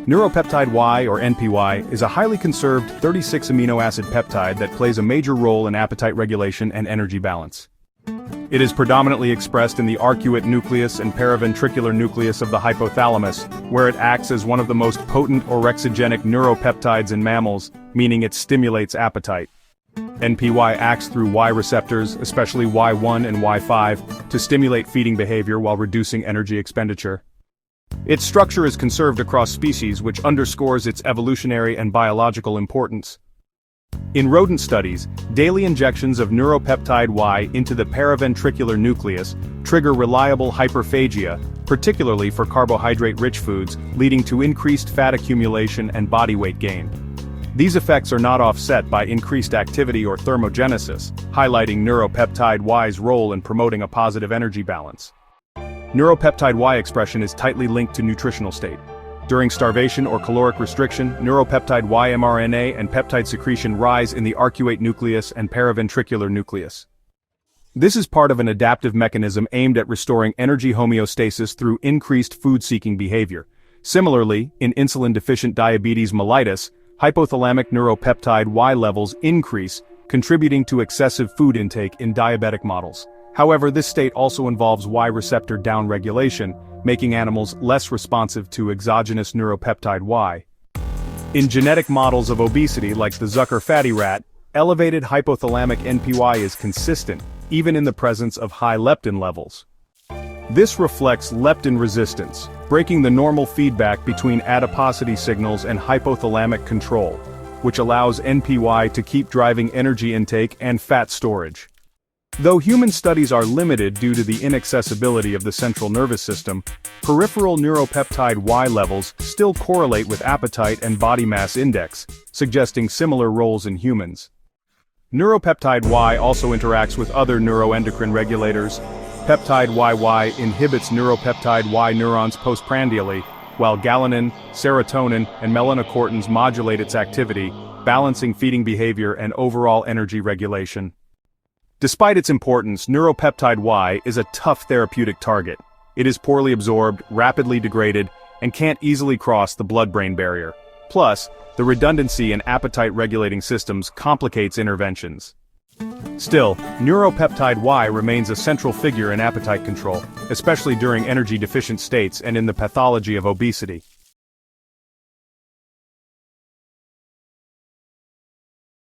Neuropeptide Y, or NPY, is a highly conserved 36 amino acid peptide that plays a major role in appetite regulation and energy balance. It is predominantly expressed in the arcuate nucleus and paraventricular nucleus of the hypothalamus, where it acts as one of the most potent orexigenic neuropeptides in mammals, meaning it stimulates appetite. NPY acts through Y receptors, especially Y1 and Y5, to stimulate feeding behavior while reducing energy expenditure. Its structure is conserved across species, which underscores its evolutionary and biological importance. In rodent studies, daily injections of neuropeptide Y into the paraventricular nucleus trigger reliable hyperphagia, particularly for carbohydrate-rich foods, leading to increased fat accumulation and body weight gain. These effects are not offset by increased activity or thermogenesis, highlighting neuropeptide Y's role in promoting a positive energy balance. Neuropeptide Y expression is tightly linked to nutritional state. During starvation or caloric restriction, neuropeptide Y mRNA and peptide secretion rise in the arcuate nucleus and paraventricular nucleus. This is part of an adaptive mechanism aimed at restoring energy homeostasis through increased food-seeking behavior. Similarly, in insulin-deficient diabetes mellitus, hypothalamic neuropeptide Y levels increase, contributing to excessive food intake in diabetic models. However, this state also involves Y receptor downregulation, making animals less responsive to exogenous neuropeptide Y. In genetic models of obesity like the Zucker fatty rat, elevated hypothalamic NPY is consistent, even in the presence of high leptin levels. This reflects leptin resistance, breaking the normal feedback between adiposity signals and hypothalamic control, which allows NPY to keep driving energy intake and fat storage. Though human studies are limited due to the inaccessibility of the central nervous system, peripheral neuropeptide Y levels still correlate with appetite and body mass index, suggesting similar roles in humans. Neuropeptide Y also interacts with other neuroendocrine regulators. Peptide YY inhibits neuropeptide Y neurons postprandially, while galanin, serotonin, and melanocortins modulate its activity, balancing feeding behavior and overall energy regulation. Despite its importance, neuropeptide Y is a tough therapeutic target. It is poorly absorbed, rapidly degraded, and can't easily cross the blood-brain barrier. Plus, the redundancy in appetite-regulating systems complicates interventions. Still, neuropeptide Y remains a central figure in appetite control, especially during energy-deficient states and in the pathology of obesity.